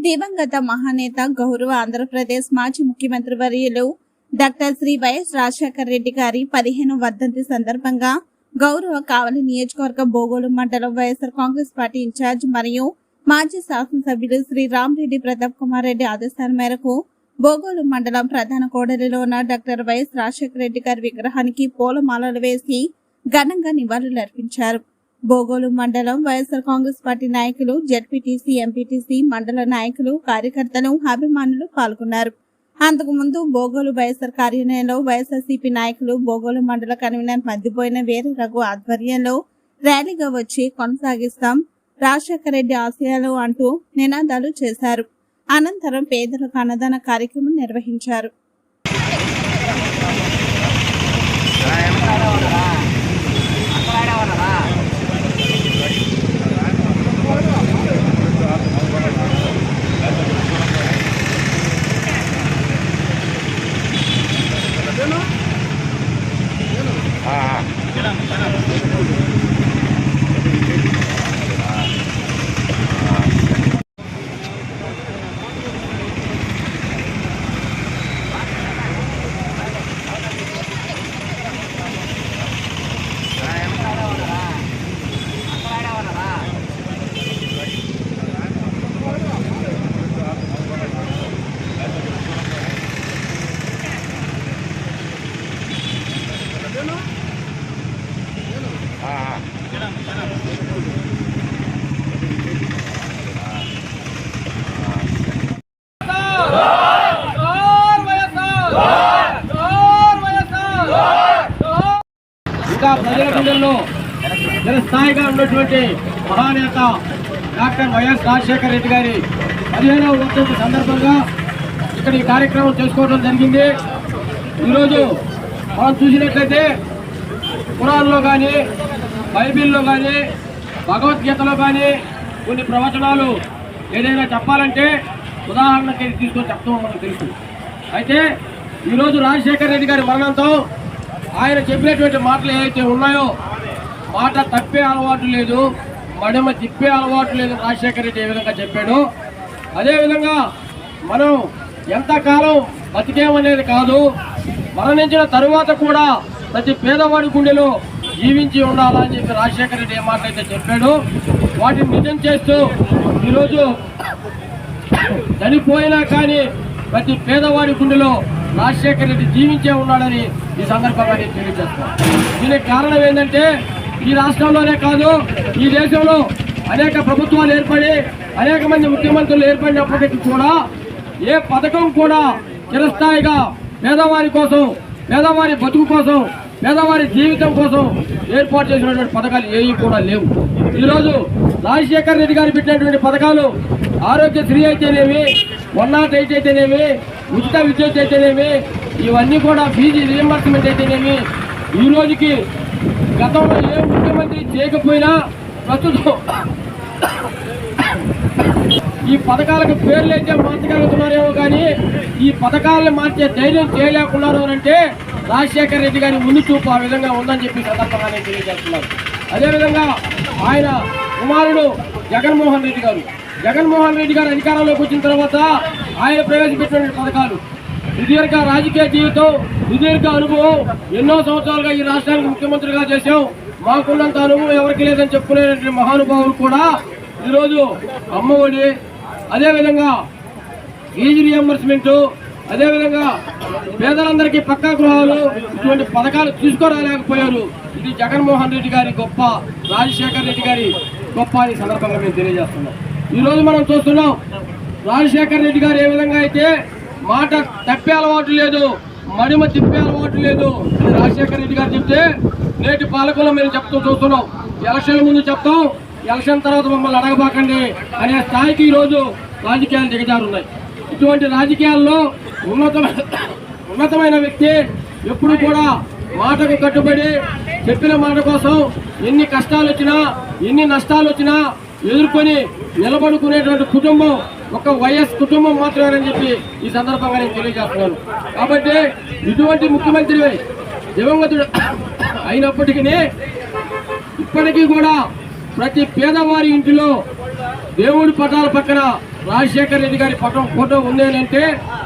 దివంగత మహానేత గౌరవ ఆంధ్రప్రదేశ్ మాజీ ముఖ్యమంత్రి వర్యులు డాక్టర్ శ్రీ వైఎస్ రాజశేఖర రెడ్డి గారి 15వ వర్ధంతి సందర్భంగా గౌరవ కావలి నియోజకవర్గ బోగోలు మండలం వైఎస్ఆర్ కాంగ్రెస్ పార్టీ ఇన్ఛార్జ్ మరియు మాజీ శాసనసభ్యులు శ్రీ రామరెడ్డి ప్రతాప్ కుమార్ రెడ్డి ఆదేశాల మేరకు బోగోలు మండలం ప్రధాన కోడలిలో ఉన్న డాక్టర్ వైఎస్ రాజశేఖర రెడ్డి గారి విగ్రహానికి పూలమాలలు వేసి ఘనంగా నివాళులర్పించారు. బోగోలు మండలం వైఎస్ఆర్ కాంగ్రెస్ పార్టీ నాయకులు, జెడ్పీటీసీ, ఎంపీటీసీ, మండల నాయకులు, కార్యకర్తలు, అభిమానులు పాల్గొన్నారు. అంతకుముందు బోగోలు వైఎస్ఆర్ కార్యాలయంలో వైఎస్ఆర్సీపీ నాయకులు, బోగోలు మండల కన్వీనర్ మద్దిపోయిన వీర రఘు ఆధ్వర్యంలో ర్యాలీగా వచ్చి కొనసాగిస్తాం రాజశేఖర రెడ్డి ఆశయాలు అంటూ నినాదాలు చేశారు. అనంతరం పేదలకు అన్నదాన కార్యక్రమం నిర్వహించారు. ఇంకా ప్రజల గుండెల్లో చిరస్థాయిగా ఉన్నటువంటి మహానేత డాక్టర్ వైఎస్ రాజశేఖర రెడ్డి గారి 15వ వర్ధంతి సందర్భంగా ఇక్కడ ఈ కార్యక్రమం చేసుకోవడం జరిగింది. ఈరోజు మనం చూసినట్లయితే ఖురాన్లో కానీ, బైబిల్లో కానీ, భగవద్గీతలో కానీ కొన్ని ప్రవచనాలు ఏదైనా చెప్పాలంటే ఉదాహరణకి తీసుకొని చెప్తామో మనకు తెలుసు. అయితే ఈరోజు రాజశేఖర రెడ్డి గారి మరణంతో ఆయన చెప్పినటువంటి మాటలు ఏవైతే ఉన్నాయో, మాట తప్పే అలవాటు లేదు, మడమ తిప్పే అలవాటు లేదు రాజశేఖర రెడ్డి ఏ విధంగా చెప్పాడు. అదేవిధంగా మనం ఎంతకాలం బతికేమనేది కాదు, మరణించిన తరువాత కూడా ప్రతి పేదవాడి గుండెలో జీవించి ఉండాలని చెప్పి రాజశేఖర రెడ్డి ఏ మాటలైతే చెప్పాడు వాటిని నిజం చేస్తూ ఈరోజు చనిపోయినా కానీ ప్రతి పేదవాడి గుండెలో రాజశేఖర రెడ్డి జీవించే ఉన్నాడని ఈ సందర్భంగా నేను తెలియజేస్తున్నాను. దీనికి కారణం ఏంటంటే ఈ రాష్ట్రంలోనే కాదు, ఈ దేశంలో అనేక ప్రభుత్వాలు ఏర్పడి అనేక మంది ముఖ్యమంత్రులు ఏర్పడినప్పటికీ కూడా ఏ పథకం కూడా చిరస్థాయిగా పేదవారి కోసం, పేదవారి బతుకు కోసం, పేదవారి జీవితం కోసం ఏర్పాటు చేసినటువంటి పథకాలు ఏవి కూడా లేవు. ఈరోజు రాజశేఖర రెడ్డి గారు పెట్టినటువంటి పథకాలు ఆరోగ్యశ్రీ అయితేనేమి, 108 అయితేనేమి, ఉచిత విద్యుత్ అయితేనేమి, ఇవన్నీ కూడా ఫీజు రీఎంబర్స్మెంట్ అయితేనేమి, ఈ రోజుకి గతంలో ఏ ముఖ్యమంత్రి చేయకపోయినా ప్రస్తుతం ఈ పథకాలకు పేర్లు అయితే మార్చగలుగుతున్నారేమో కానీ ఈ పథకాలను మార్చే ధైర్యం చేయలేకున్నారు అంటే రాజశేఖర రెడ్డి గారి ముందు చూపు ఆ విధంగా ఉందని చెప్పి సందర్భంగా నేను తెలియజేస్తున్నాను. అదేవిధంగా ఆయన కుమారుడు జగన్మోహన్ రెడ్డి గారు అధికారంలోకి వచ్చిన తర్వాత ఆయన ప్రవేశపెట్టిన పథకాలు, సుదీర్ఘ రాజకీయ జీవితం, సుదీర్ఘ అనుభవం, ఎన్నో సంవత్సరాలుగా ఈ రాష్ట్రానికి ముఖ్యమంత్రిగా చేశాం, మాకున్నంత అనుభవం ఎవరికి లేదని చెప్పుకునేటువంటి మహానుభావులు కూడా ఈరోజు అమ్మఒడి, అదేవిధంగా ఫీజు రీఎంబర్స్మెంట్, అదేవిధంగా పేదలందరికీ పక్కా గృహాలు, ఇటువంటి పథకాలు తీసుకురాలేకపోయారు. ఇది జగన్మోహన్ రెడ్డి గారి గొప్ప, రాజశేఖర రెడ్డి గారి గొప్ప అని సందర్భంగా మేము తెలియజేస్తున్నాం. ఈరోజు మనం చూస్తున్నాం రాజశేఖర రెడ్డి గారు ఏ విధంగా అయితే మాట తప్పే అలవాటు లేదు, మడిమ తిప్పే అలవాటు లేదు అని రాజశేఖర రెడ్డి గారు చెప్తే నేటి పాలకులు మేము చూస్తున్నాం. ఎలక్షన్ ముందు చెప్తాం, ఎలక్షన్ తర్వాత మమ్మల్ని అడగబాకండి అనే స్థాయికి ఈరోజు రాజకీయాలు దిగజారున్నాయి. ఇటువంటి రాజకీయాల్లో ఉన్నతమైన వ్యక్తి ఎప్పుడు కూడా మాటకు కట్టుబడి చెప్పిన మాట కోసం ఎన్ని కష్టాలు వచ్చినా, ఎన్ని నష్టాలు వచ్చినా ఎదుర్కొని నిలబడుకునేటువంటి కుటుంబం ఒక వైఎస్ కుటుంబం మాత్రమేనని చెప్పి ఈ సందర్భంగా నేను తెలియజేస్తున్నాను. కాబట్టి ఇటువంటి ముఖ్యమంత్రి దివంగతుడు అయినప్పటికీ ఇప్పటికీ కూడా ప్రతి పేదవారి ఇంటిలో దేవుడి పటాల పక్కన రాజశేఖర రెడ్డి గారి ఫోటో ఉంది అని అంటే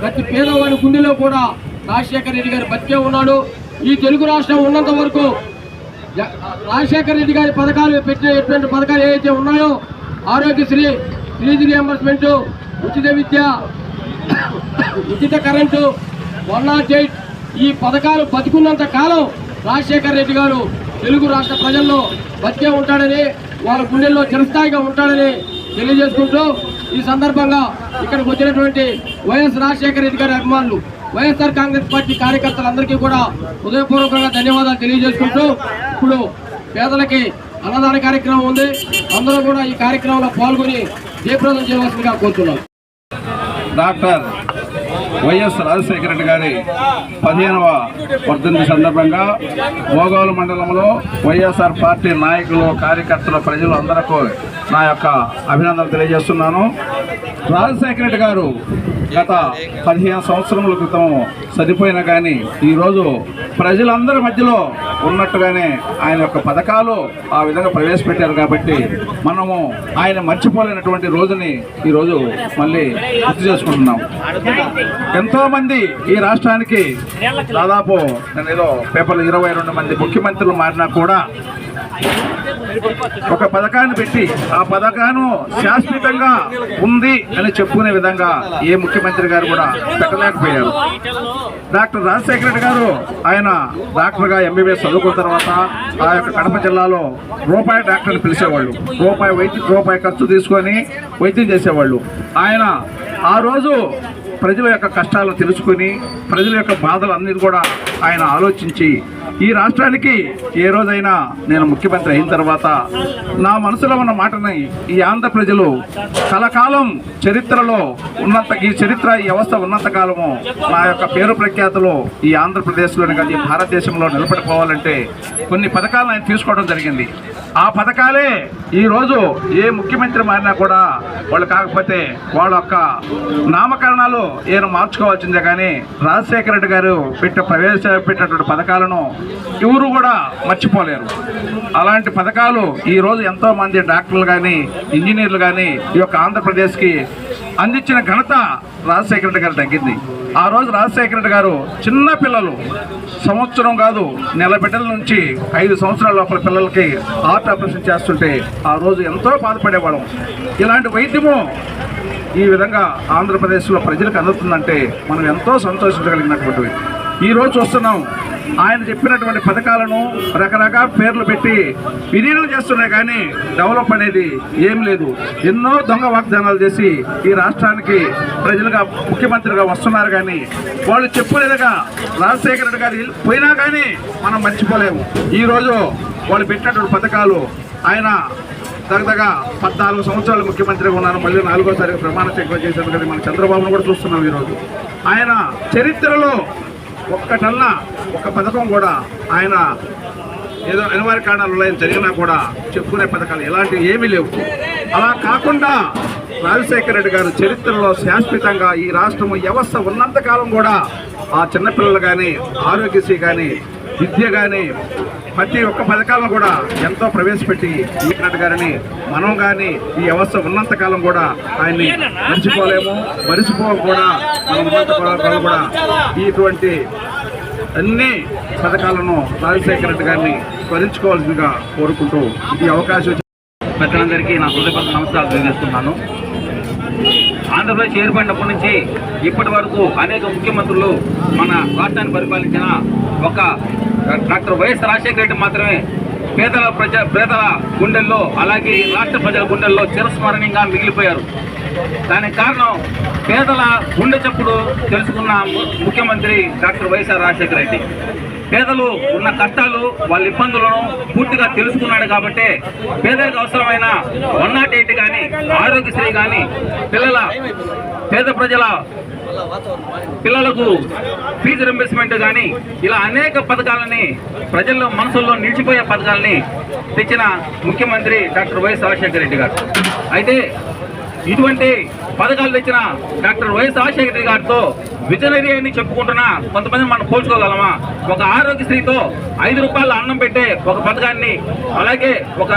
ప్రతి పేదవాడి గుండెలో కూడా రాజశేఖర రెడ్డి గారు బతికే ఉన్నాడు. ఈ తెలుగు రాష్ట్రం ఉన్నంత వరకు రాజశేఖర రెడ్డి గారి పథకాలు పెట్టినటువంటి పథకాలు ఏవైతే ఉన్నాయో, ఆరోగ్యశ్రీ, ఫీజు రియంబర్స్మెంట్, ఉచిత విద్య, ఉచిత కరెంటు, 108 ఈ పథకాలు బతుకున్నంత కాలం రాజశేఖర రెడ్డి గారు తెలుగు రాష్ట్ర ప్రజల్లో బతికే ఉంటాడని, వాళ్ళ గుండెల్లో చిరస్థాయిగా ఉంటాడని తెలియజేసుకుంటూ ఈ సందర్భంగా ఇక్కడికి వచ్చినటువంటి వైఎస్ రాజశేఖర రెడ్డి గారి అభిమానులు, వైఎస్ఆర్ కాంగ్రెస్ పార్టీ కార్యకర్తలందరికీ కూడా హృదయపూర్వకంగా ధన్యవాదాలు తెలియజేసుకుంటూ ఇప్పుడు పేదలకి అన్నదాన కార్యక్రమం ఉంది. అందరూ కూడా ఈ కార్యక్రమంలో పాల్గొని జయప్రదం చేయవలసిందిగా కోరుతున్నాం. డాక్టర్ వైఎస్ రాజశేఖర రెడ్డి గారి 15వ వర్ధంతి సందర్భంగా భోగోలు మండలంలో వైఎస్ఆర్ పార్టీ నాయకులు, కార్యకర్తలు, ప్రజలు అందరికీ నా యొక్క అభినందనలు తెలియజేస్తున్నాను. రాజశేఖర రెడ్డి గారు గత 15 సంవత్సరముల క్రితం చనిపోయినా కానీ ఈరోజు ప్రజలందరి మధ్యలో ఉన్నట్టుగానే ఆయన యొక్క పథకాలు ఆ విధంగా ప్రవేశపెట్టారు. కాబట్టి మనము ఆయన మర్చిపోలేనటువంటి రోజుని ఈరోజు మళ్ళీ గుర్తు చేసుకుంటున్నాం. ఎంతోమంది ఈ రాష్ట్రానికి దాదాపు నేను ఏదో పేపర్లు 22 మంది ముఖ్యమంత్రులు మారినా కూడా ఒక పథకాన్ని పెట్టి ఆ పథకాన్ని శాశ్వతంగా ఉంది అని చెప్పుకునే విధంగా ఏ ముఖ్యమంత్రి గారు కూడా పెట్టలేకపోయారు. డాక్టర్ రాజశేఖర రెడ్డి గారు ఆయన డాక్టర్గా ఎంబీబీఎస్ చదువుకున్న తర్వాత ఆ యొక్క కడప జిల్లాలో రూపాయి డాక్టర్ని పిలిచేవాళ్ళు. రూపాయి ఖర్చు తీసుకొని వైద్యం చేసేవాళ్ళు. ఆయన ఆ రోజు ప్రజల యొక్క కష్టాలను తెలుసుకుని ప్రజల యొక్క బాధలు అన్నిటి కూడా ఆయన ఆలోచించి ఈ రాష్ట్రానికి ఏ రోజైనా నేను ముఖ్యమంత్రి అయిన తర్వాత నా మనసులో ఉన్న మాటని ఈ ఆంధ్ర ప్రజలు కలకాలం చరిత్రలో ఈ వ్యవస్థ ఉన్నంత కాలము నా యొక్క పేరు ప్రఖ్యాతులు ఈ ఆంధ్రప్రదేశ్లోని కాదు ఈ భారతదేశంలో నిలబడిపోవాలంటే కొన్ని పథకాలను ఆయన తీసుకోవడం జరిగింది. ఆ పథకాలే ఈరోజు ఏ ముఖ్యమంత్రి మారినా కూడా వాళ్ళు కాకపోతే వాళ్ళ యొక్క నామకరణాలు ఏమైనా మార్చుకోవాల్సిందే. కానీ రాజశేఖర రెడ్డి గారు ప్రవేశపెట్టినటువంటి పథకాలను ఎవరు కూడా మర్చిపోలేరు. అలాంటి పథకాలు ఈరోజు ఎంతోమంది డాక్టర్లు కానీ ఇంజనీర్లు కానీ ఈ యొక్క ఆంధ్రప్రదేశ్కి అందించిన ఘనత రాజశేఖర రెడ్డి గారు తగ్గింది. ఆ రోజు రాజశేఖర రెడ్డి గారు చిన్న పిల్లలు సంవత్సరం కాదు నెల బిడ్డల నుంచి 5 సంవత్సరాల లోపల పిల్లలకి హార్ట్ ఆపరేషన్ చేస్తుంటే ఆ రోజు ఎంతో బాధపడేవాళ్ళం. ఇలాంటి వైద్యము ఈ విధంగా ఆంధ్రప్రదేశ్లో ప్రజలకు అందుతుందంటే మనం ఎంతో సంతోషించగలిగినటువంటివి. ఈరోజు చూస్తున్నాం ఆయన చెప్పినటువంటి పథకాలను రకరకాల పేర్లు పెట్టి విలీనం చేస్తున్నాయి. కానీ డెవలప్ అనేది ఏం లేదు. ఎన్నో దొంగ వాగ్దానాలు చేసి ఈ రాష్ట్రానికి ప్రజలుగా ముఖ్యమంత్రిగా వస్తున్నారు. కానీ వాళ్ళు చెప్పలేదుగా రాజశేఖర రెడ్డి గారు పోయినా కానీ మనం మర్చిపోలేము. ఈరోజు వాళ్ళు పెట్టినటువంటి పథకాలు ఆయన దగ్గరగా 14 సంవత్సరాలు ముఖ్యమంత్రిగా ఉన్నారు. మళ్ళీ 4వ ప్రమాణ స్వీకారం చేశారు కదా. మన చంద్రబాబును కూడా చూస్తున్నాం. ఈరోజు ఆయన చరిత్రలో ఒక్కటన్నా ఒక పథకం కూడా ఆయన ఏదో అనివార్య కారణాలు జరిగినా కూడా చెప్పుకునే పథకాలు ఎలాంటివి ఏమీ లేవు. అలా కాకుండా రాజశేఖర రెడ్డి గారు చరిత్రలో శాశ్వతంగా ఈ రాష్ట్రం వ్యవస్థ ఉన్నంతకాలం కూడా ఆ చిన్నపిల్లలు కానీ ఆరోగ్యశ్రీ కానీ విద్య కానీ ప్రతి ఒక్క పథకాలను కూడా ఎంతో ప్రవేశపెట్టి ఈనాడు గారిని మనం కానీ ఈ వ్యవస్థ ఉన్నంతకాలం కూడా ఆయన్ని మరిచిపోక కూడా మనం ఉన్నంతకాలం కూడా ఇటువంటి అన్ని పథకాలను రాజశేఖర రెడ్డి గారిని స్మరించుకోవాల్సిందిగా కోరుకుంటూ ఈ అవకాశం పెద్దలందరికీ నా హృదయపూర్వక నమస్కారాలు తెలియజేస్తున్నాను. ఆంధ్రప్రదేశ్ ఏర్పడినప్పటి నుంచి ఇప్పటి వరకు అనేక ముఖ్యమంత్రులు మన రాష్ట్రాన్ని పరిపాలించిన ఒక డాక్టర్ వైఎస్ రాజశేఖర రెడ్డి మాత్రమే పేదల గుండెల్లో అలాగే రాష్ట్ర ప్రజల గుండెల్లో చిరస్మరణీయంగా మిగిలిపోయారు. దానికి కారణం పేదల గుండె చప్పుడు తెలుసుకున్న ముఖ్యమంత్రి డాక్టర్ వైఎస్ఆర్ రాజశేఖర రెడ్డి. పేదలు ఉన్న కష్టాలు వాళ్ళ ఇబ్బందులను పూర్తిగా తెలుసుకున్నాడు. కాబట్టి పేదలకు అవసరమైన 108 కానీ ఆరోగ్యశ్రీ కానీ పేద ప్రజల పిల్లలకు ఫీజు రింబర్స్మెంట్ కానీ ఇలా అనేక పథకాలని ప్రజల్లో మనసుల్లో నిలిచిపోయే పథకాలని తెచ్చిన ముఖ్యమంత్రి డాక్టర్ వైఎస్ రాజశేఖర రెడ్డి గారు. అయితే ఇటువంటి పథకాలు తెచ్చిన డాక్టర్ వైఎస్ రాజశేఖర రెడ్డి గారితో విజనరీ అని చెప్పుకుంటున్నా కొంతమంది మనం పోల్చుకోగలమా? ఒక ఆరోగ్యశ్రీతో 5 రూపాయల అన్నం పెట్టే ఒక పథకాన్ని, అలాగే ఒక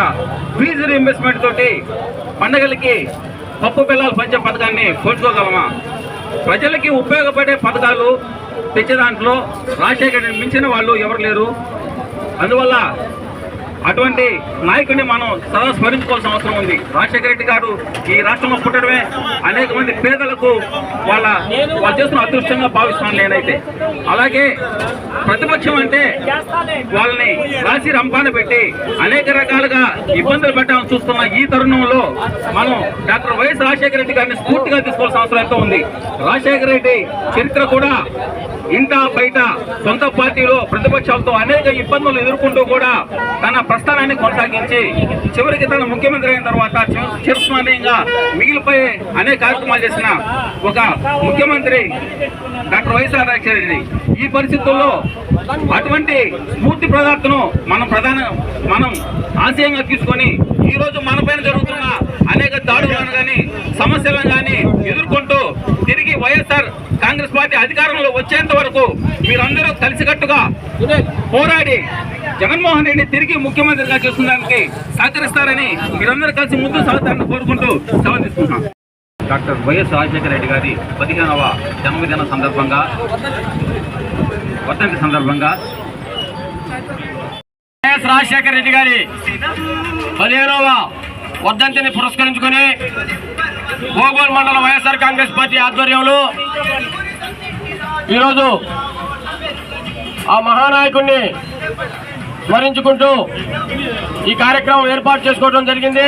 ఫీజు రీయింబర్స్మెంట్ తోటి పండగలకి పప్పు పిల్లలు పంచే పథకాన్ని పోల్చుకోగలమా? ప్రజలకి ఉపయోగపడే పథకాలు తెచ్చే దాంట్లో రాజశేఖర రెడ్డిని మించిన వాళ్ళు ఎవరు లేరు. అందువల్ల అటువంటి నాయకుడిని మనం సదా స్మరించుకోవాల్సిన అవసరం ఉంది. రాజశేఖర రెడ్డి గారు ఈ రాష్ట్రంలో పుట్టడమే అనేక మంది పేదలకు వాళ్ళు చేస్తున్న అదృష్టంగా భావిస్తున్నాను నేనైతే. అలాగే ప్రతిపక్షం అంటే వాళ్ళని రాసి రంపాన పెట్టి అనేక రకాలుగా ఇబ్బందులు పెట్టాలని చూస్తున్న ఈ తరుణంలో మనం డాక్టర్ వైఎస్ రాజశేఖర రెడ్డి గారిని స్ఫూర్తిగా తీసుకోవాల్సిన అవసరం ఎంతో ఉంది. రాజశేఖర రెడ్డి చరిత్ర కూడా ఇంట బయట సొంత పార్టీలో ప్రతిపక్షాలతో అనేక ఇబ్బందులు ఎదుర్కొంటూ కూడా తన ప్రస్థానాన్ని కొనసాగించి చివరికి తన ముఖ్యమంత్రి అయిన తర్వాత చిరస్మరణీయంగా మిగిలిపోయే అనేక కార్యక్రమాలు చేసిన ఒక ముఖ్యమంత్రి డాక్టర్ వైఎస్ రాజశేఖర రెడ్డి. ఈ పరిస్థితుల్లో అటువంటి స్ఫూర్తి ప్రదాతను మనం ఆశయంగా తీసుకొని ఈ రోజు మన పైన జరుగుతున్న అనేక దాడులను కానీ సమస్యలను కానీ ఎదుర్కొంటూ తిరిగి వైఎస్ఆర్ కాంగ్రెస్ పార్టీ అధికారంలో వచ్చేంత వరకు మీరందరూ కలిసికట్టుగా పోరాడి జగన్మోహన్ రెడ్డి తిరిగి ముఖ్యమంత్రిగా చేస్తున్నందుకు సహకరిస్తారని మీరందరూ కలిసి ముందు సాగుతారని కోరుకుంటూ సెలవు తీసుకుంటున్నాం. డాక్టర్ వైఎస్ రాజశేఖర రెడ్డి గారి 15వ జన్మదిన సందర్భంగా వర్ధంతి సందర్భంగా వైఎస్ రాజశేఖర రెడ్డి గారి 15వ వర్ధంతిని పురస్కరించుకొని బోగోల్ మండల వైఎస్ఆర్ కాంగ్రెస్ పార్టీ ఆధ్వర్యంలో ఈరోజు ఆ మహానాయకుడిని స్మరించుకుంటూ ఈ కార్యక్రమం ఏర్పాటు చేసుకోవడం జరిగింది.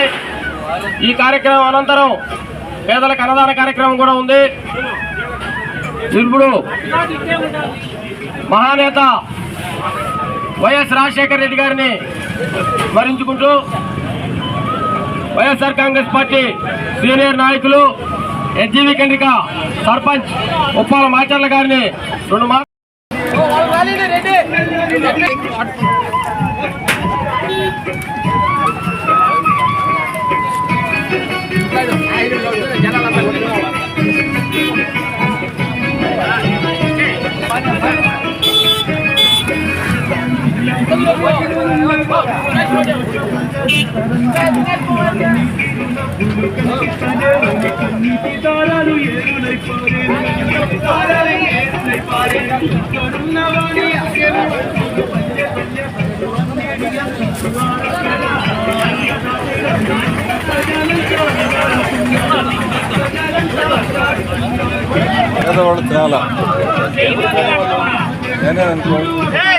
ఈ కార్యక్రమం అనంతరం పేదలకు అన్నదాన కార్యక్రమం కూడా ఉంది. ఇప్పుడు మహానేత వైఎస్ రాజశేఖర రెడ్డి గారిని స్మరించుకుంటూ వైఎస్ఆర్ కాంగ్రెస్ పార్టీ సీనియర్ నాయకులు ఎస్జీవి కండ్రిక సర్పంచ్ ఉప్పాల మాచర్ల గారిని 2 మాటలు పేదవాళ్ళు తినాలా నేనే అనుకో Hey,